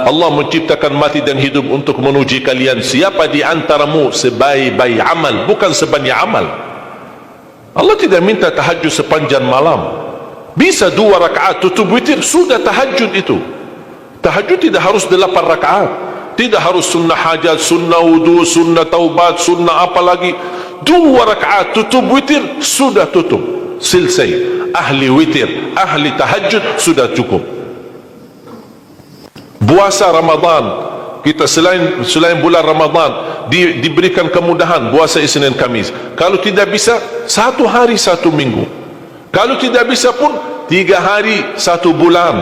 Allah menciptakan mati dan hidup untuk menguji kalian. Siapa di antaramu sebaik-baik amal, bukan sebanyak amal. Allah tidak minta tahajud sepanjang malam. Bisa 2 rakaat tutup witir, sudah tahajud itu. Tahajud tidak harus 8 rakaat, tidak harus sunnah hajat, sunnah wudu, sunnah taubat, sunnah apa lagi. 2 rakaat tutup witir, sudah tutup, selesai. Ahli witir, ahli tahajud, sudah cukup. Puasa Ramadan, kita selain bulan Ramadan diberikan kemudahan puasa Isnin Kamis. Kalau tidak bisa 1 hari 1 minggu, kalau tidak bisa pun 3 hari 1 bulan.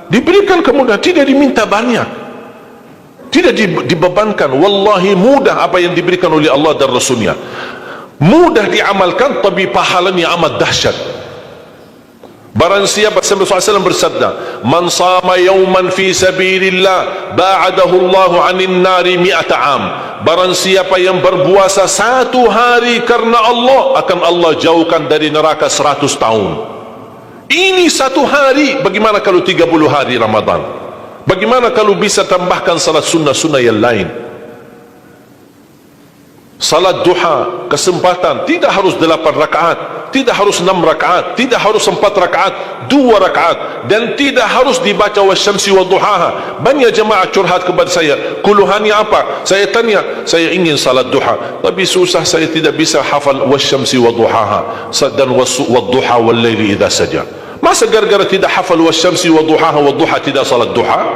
Diberikan kemudahan, tidak diminta banyak, tidak dibebankan. Wallahi mudah apa yang diberikan oleh Allah dan Rasulnya, mudah diamalkan, tapi pahalanya amat dahsyat. Barang siapa, Rasulullah SAW bersabda, man sama yawman fi sabilillah ba'adahu Allahu 'anil nari 100 am. Barang siapa yang berpuasa 1 hari karena Allah, akan Allah jauhkan dari neraka 100 tahun. Ini 1 hari. Bagaimana kalau 30 hari Ramadan? Bagaimana kalau bisa tambahkan salat sunnah-sunnah yang lain? Salat duha, kesempatan, tidak harus 8 rakaat, tidak harus 6 rakaat, tidak harus 4 rakaat, 2 rakaat, dan tidak harus dibaca wasyamsi wa duhaha. Banyak jemaah curhat kepada saya, keluhannya apa? Saya tanya, saya ingin salat duha, tapi susah, saya tidak bisa hafal wasyamsi wa duhaha dan wadduha wal laili idza saja. Masa gara-gara tidak hafal wasyamsi wa duhaha wa duha tidak salat duha?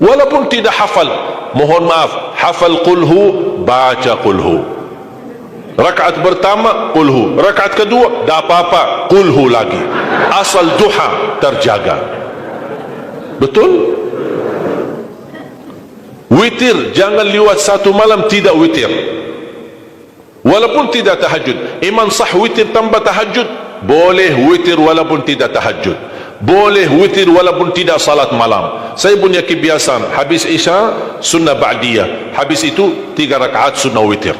Walaupun tidak hafal, mohon maaf, hafal qulhu, baca qulhu. Rakaat pertama qulhu, rakaat kedua tak apa-apa, qulhu lagi. Asal duha terjaga. Betul? Witir, jangan lewat 1 malam tidak witir. Walaupun tidak tahajud. Iman sah witir tambah tahajud, boleh witir walaupun tidak tahajud. Boleh witir walaupun tidak salat malam. Saya punya kebiasaan, habis Isya sunnah ba'diyah, habis itu 3 rakaat sunnah witir,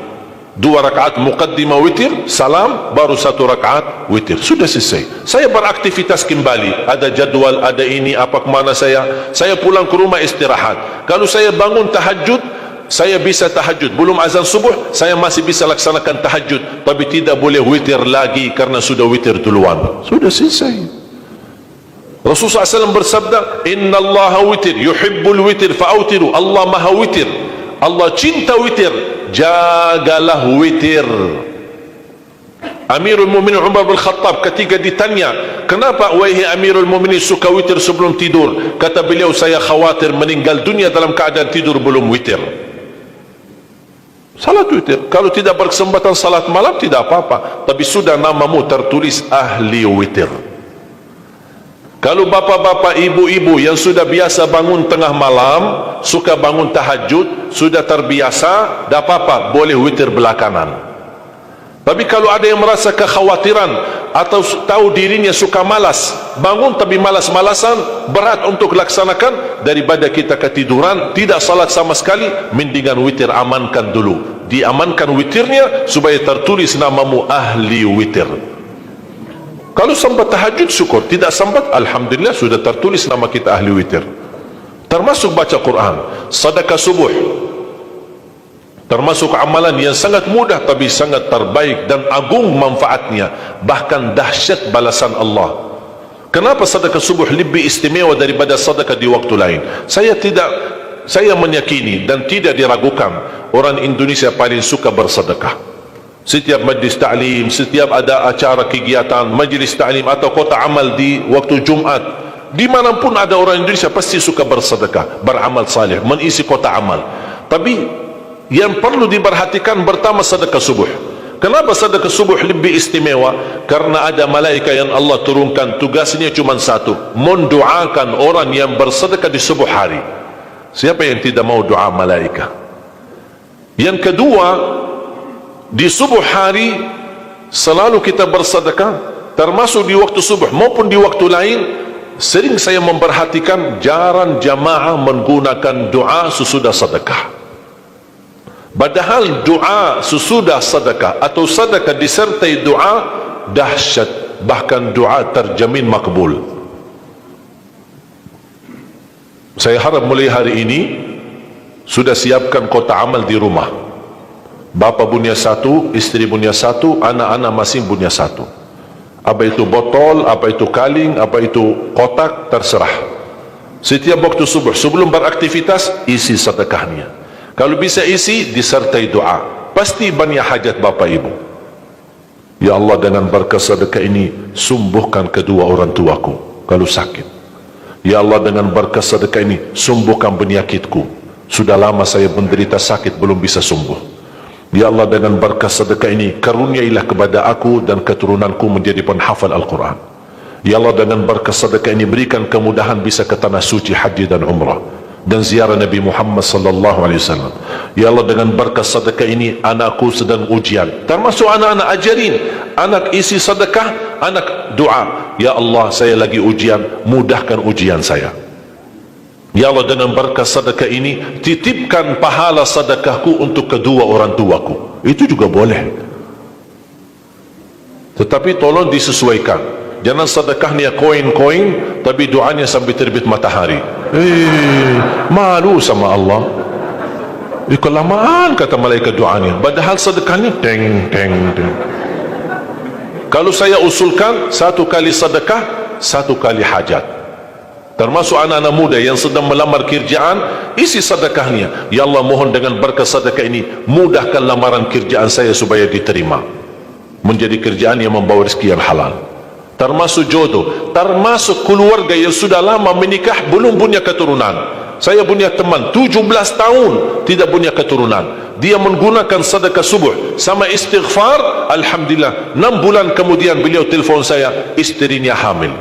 2 rakaat muqaddimah witir, salam, baru 1 rakaat witir, sudah selesai. Saya beraktivitas kembali, ada jadwal, ada ini, apa kemana saya pulang ke rumah istirahat. Kalau saya bangun tahajud, saya bisa tahajud, belum azan subuh saya masih bisa laksanakan tahajud, tapi tidak boleh witir lagi karena sudah witir duluan, sudah selesai. Rasulullah SAW bersabda, Inna Allah witir, yuhibbul witir fa'autiru. Allah maha witir, Allah cinta witir, jagalah witir. Amirul Mu'minin Umar bin Khattab ketika ditanya, kenapa wahai Amirul Mu'minin suka witir sebelum tidur? Kata beliau, saya khawatir meninggal dunia dalam keadaan tidur belum witir. Salat witir, kalau tidak berkesempatan salat malam tidak apa-apa, tapi sudah namamu tertulis ahli witir. Kalau bapak-bapak, ibu-ibu yang sudah biasa bangun tengah malam, suka bangun tahajud, sudah terbiasa, tak apa-apa, boleh witir belakangan. Tapi kalau ada yang merasa kekhawatiran atau tahu dirinya suka malas, bangun tapi malas-malasan, berat untuk laksanakan, daripada kita ketiduran, tidak salat sama sekali, mendingan witir amankan dulu. Diamankan witirnya supaya tertulis namamu ahli witir. Kalau sempat tahajud syukur, tidak sempat alhamdulillah sudah tertulis nama kita ahli witir. Termasuk baca Quran, sedekah subuh, termasuk amalan yang sangat mudah tapi sangat terbaik dan agung manfaatnya, bahkan dahsyat balasan Allah. Kenapa sedekah subuh lebih istimewa daripada sedekah di waktu lain? Saya meyakini dan tidak diragukan, orang Indonesia paling suka bersedekah. Setiap majlis ta'lim, setiap ada acara kegiatan majlis ta'lim atau kota amal di waktu Jumat, dimanapun ada orang Indonesia pasti suka bersedekah, beramal saleh, mengisi kota amal. Tapi yang perlu diperhatikan pertama sedekah subuh. Kenapa sedekah subuh lebih istimewa? Karena ada malaikat yang Allah turunkan, tugasnya cuma satu, mendoakan orang yang bersedekah di subuh hari. Siapa yang tidak mau doa malaikat? Yang kedua, di subuh hari selalu kita bersedekah, termasuk di waktu subuh maupun di waktu lain. Sering saya memperhatikan jarang jamaah menggunakan doa sesudah sedekah. Padahal doa sesudah sedekah atau sedekah disertai doa dahsyat, bahkan doa terjamin makbul. Saya harap mulai hari ini sudah siapkan kotak amal di rumah. Bapa punya satu, istri punya satu, anak-anak masing punya satu. Apa itu botol, apa itu kaling, apa itu kotak, terserah. Setiap waktu subuh sebelum beraktivitas, isi sedekahnya. Kalau bisa isi, disertai doa. Pasti banyak hajat bapa ibu. Ya Allah, dengan berkat sedekah ini sembuhkan kedua orang tuaku kalau sakit. Ya Allah, dengan berkat sedekah ini sembuhkan penyakitku. Sudah lama saya menderita sakit belum bisa sembuh. Ya Allah, dengan berkat sedekah ini karuniailah kepada aku dan keturunanku menjadi penghafal Al-Quran. Ya Allah, dengan berkat sedekah ini berikan kemudahan bisa ke tanah suci haji dan umrah dan ziarah Nabi Muhammad sallallahu alaihi wasallam. Ya Allah, dengan berkat sedekah ini anakku sedang ujian, termasuk anak-anak, ajarin anak isi sedekah, anak doa, ya Allah saya lagi ujian, mudahkan ujian saya. Ya Allah, dengan berkat sedekah ini titipkan pahala sedekahku untuk kedua orang tuaku. Itu juga boleh, tetapi tolong disesuaikan. Jangan sedekahnya koin-koin tapi doanya sampai terbit matahari. Malu sama Allah. Kelamaan kata malaikat doanya, padahal sedekahnya teng teng teng. Kalau saya usulkan, satu kali sedekah, satu kali hajat. Termasuk anak-anak muda yang sedang melamar kerjaan, isi sedekahnya. Ya Allah, mohon dengan berkat sedekah ini mudahkan lamaran kerjaan saya supaya diterima, menjadi kerjaan yang membawa rezeki yang halal. Termasuk jodoh, termasuk keluarga yang sudah lama menikah belum punya keturunan. Saya punya teman 17 tahun tidak punya keturunan. Dia menggunakan sedekah subuh sama istighfar, alhamdulillah 6 bulan kemudian beliau telefon saya, istrinya hamil.